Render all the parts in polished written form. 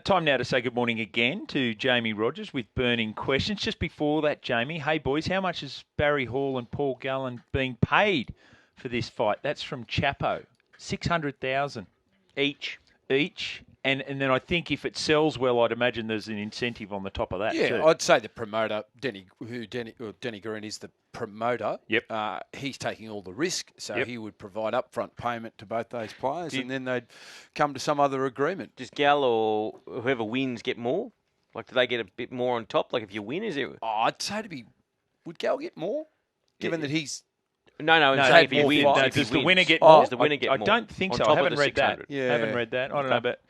Time now to say good morning again to Jaimee Rogers with burning questions. Just before that, Jaimee, hey boys, how much is Barry Hall and Paul Gallen being paid for this fight? That's from Chapo, $600,000 each. And then I think if it sells well, I'd imagine there's an incentive on the top of that too. I'd say the promoter, Denny Green is the promoter. Yep. He's taking all the risk, so Yep. he would provide upfront payment to both those players, and then they'd come to some other agreement. Does Gal or whoever wins get more? Like, do they get a bit more on top? Like, if you win, is it? I'd say would Gal get more, given that he's... No, I'm saying if he wins. Does the winner get more? Does the winner get more? I don't think so. I haven't read that. I haven't read that. I don't know, but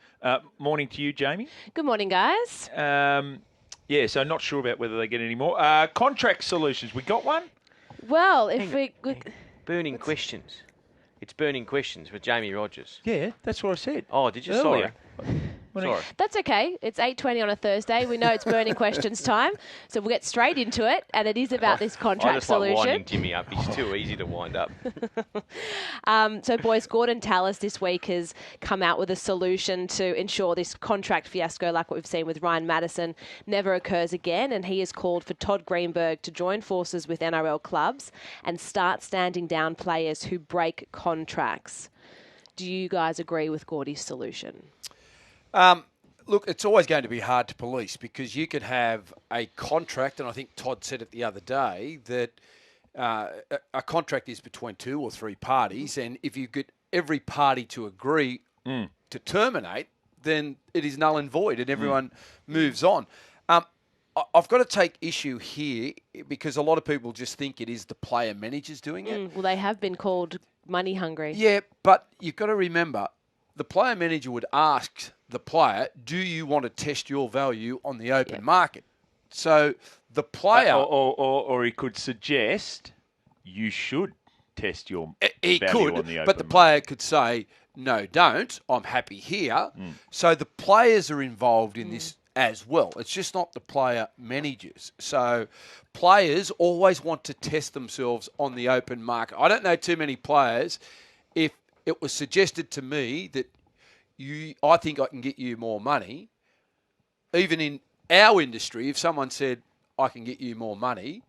morning to you, Jaimee. Good morning, guys. So not sure about whether they get any more. Contract solutions. We got one? Well, Burning questions. It's burning questions with Jaimee Rogers. Yeah, that's what I said. Oh, did you? Earlier. Sorry. That's okay. It's 8:20 on a Thursday. We know it's burning questions time, so we'll get straight into it. And it is about this contract solution. Like winding Jimmy up. He's too easy to wind up. So, boys, Gordon Tallis this week has come out with a solution to ensure this contract fiasco, like what we've seen with Ryan Madison, never occurs again. And he has called for Todd Greenberg to join forces with NRL clubs and start standing down players who break contracts. Do you guys agree with Gordy's solution? Look, it's always going to be hard to police because you could have a contract, and I think Todd said it the other day, that a contract is between 2 or 3 parties, and if you get every party to agree to terminate, then it is null and void, and everyone moves on. I've got to take issue here because a lot of people just think it is the player managers doing it. Well, they have been called money hungry. Yeah, but you've got to remember, the player manager would ask the player, do you want to test your value on the open market? So the player... Or he could suggest you should test your value on the open but the player could say, no, don't. I'm happy here. So the players are involved in this as well. It's just not the player managers. So players always want to test themselves on the open market. I don't know too many players. If it was suggested to me that I think I can get you more money, even in our industry, if someone said, I can get you more money,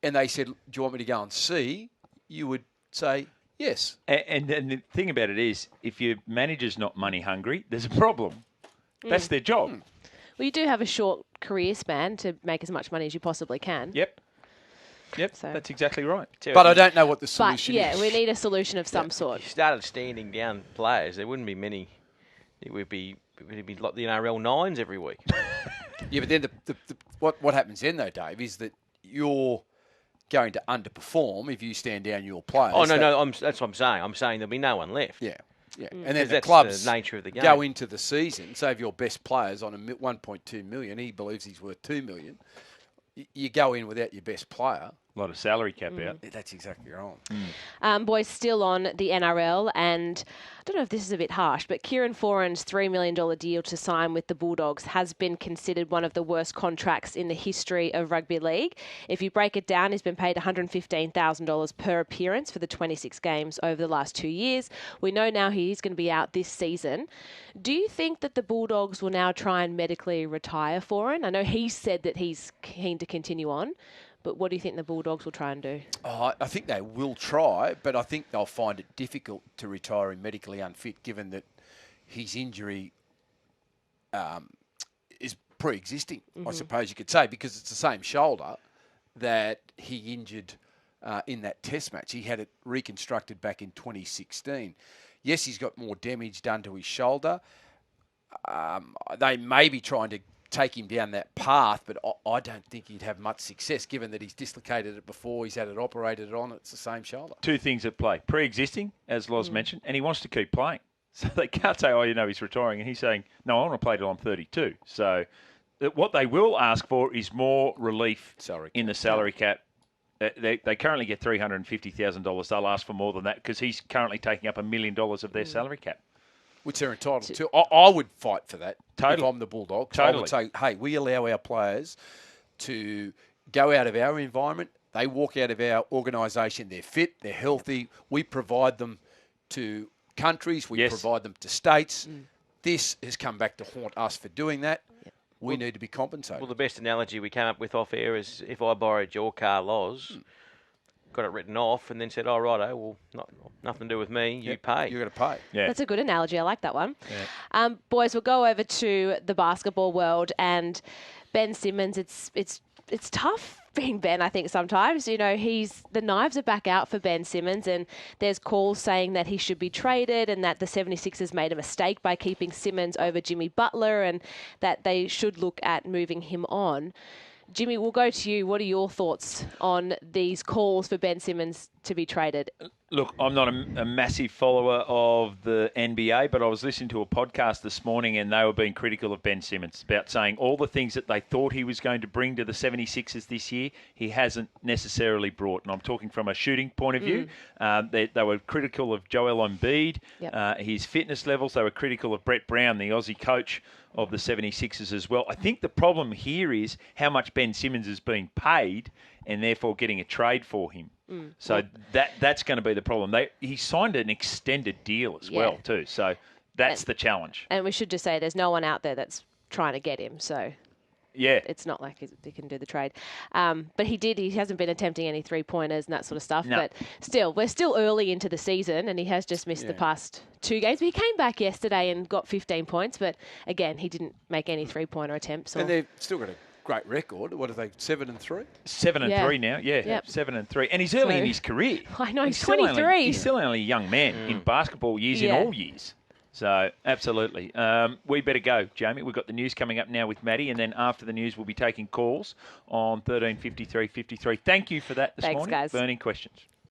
and they said, do you want me to go and see? You would say, yes. And the thing about it is, if your manager's not money hungry, there's a problem. That's their job. Well, you do have a short career span to make as much money as you possibly can. Yep, so. That's exactly right. But I don't know what the solution is. But, we need a solution of some sort. If you started standing down players, there wouldn't be many. It would be like the NRL 9s every week. But then what happens then, though, Dave, is that you're going to underperform if you stand down your players. Oh, no, that's what I'm saying. I'm saying there'll be no one left. Yeah. And then that's clubs the nature of the game. Go into the season, say if your best player's on $1.2 million, he believes he's worth $2 million, you go in without your best player. A lot of salary cap out. That's exactly right. Boys, still on the NRL, and I don't know if this is a bit harsh, but Kieran Foran's $3 million deal to sign with the Bulldogs has been considered one of the worst contracts in the history of rugby league. If you break it down, he's been paid $115,000 per appearance for the 26 games over the last 2 years. We know now he's going to be out this season. Do you think that the Bulldogs will now try and medically retire Foran? I know he said that he's keen to continue on. But what do you think the Bulldogs will try and do? I think they will try, but I think they'll find it difficult to retire him medically unfit, given that his injury is pre-existing, I suppose you could say, because it's the same shoulder that he injured in that test match. He had it reconstructed back in 2016. Yes, he's got more damage done to his shoulder. They may be trying to take him down that path, but I don't think he'd have much success given that he's dislocated it before, he's had it operated on, it's the same shoulder. Two things at play. Pre-existing, as Loz mentioned, and he wants to keep playing. So they can't say, he's retiring, and he's saying, no, I want to play till I'm 32. So what they will ask for is more relief in the salary cap. They currently get $350,000. They'll ask for more than that because he's currently taking up $1 million of their salary cap. Which they're entitled to. I would fight for that Totally. if I'm the Bulldogs. Totally. I would say, hey, we allow our players to go out of our environment. They walk out of our organisation. They're fit. They're healthy. We provide them to countries. We provide them to states. This has come back to haunt us for doing that. We need to be compensated. Well, the best analogy we came up with off air is if I borrowed your car, Loz, got it written off, and then said, "Oh, righto, well, nothing to do with me. You pay. You're going to pay." Yeah. That's a good analogy. I like that one. Yeah. Boys, we'll go over to the basketball world and Ben Simmons. It's tough being Ben, I think, sometimes. You know, the knives are back out for Ben Simmons, and there's calls saying that he should be traded and that the 76ers made a mistake by keeping Simmons over Jimmy Butler and that they should look at moving him on. Jimmy, we'll go to you. What are your thoughts on these calls for Ben Simmons to be traded? Look, I'm not a massive follower of the NBA, but I was listening to a podcast this morning and they were being critical of Ben Simmons about saying all the things that they thought he was going to bring to the 76ers this year, he hasn't necessarily brought. And I'm talking from a shooting point of view. They were critical of Joel Embiid, his fitness levels. They were critical of Brett Brown, the Aussie coach of the 76ers as well. I think the problem here is how much Ben Simmons is being paid and therefore getting a trade for him. So that's going to be the problem. He signed an extended deal as well too. So that's the challenge. And we should just say there's no one out there that's trying to get him. So it's not like he can do the trade. But he hasn't been attempting any three-pointers and that sort of stuff. No. But still, we're still early into the season and he has just missed the past 2 games. But he came back yesterday and got 15 points. But again, he didn't make any three-pointer attempts. And they've still got a great record. What are they, 7-3? 7-3 now, 7-3. And he's early in his career. I know, he's still 23. He's still only a young man in basketball years, in all years. So, absolutely. We better go, Jaimee. We've got the news coming up now with Maddie, and then after the news, we'll be taking calls on 13 53 53. Thank you for that this morning. Thanks, guys. Burning questions.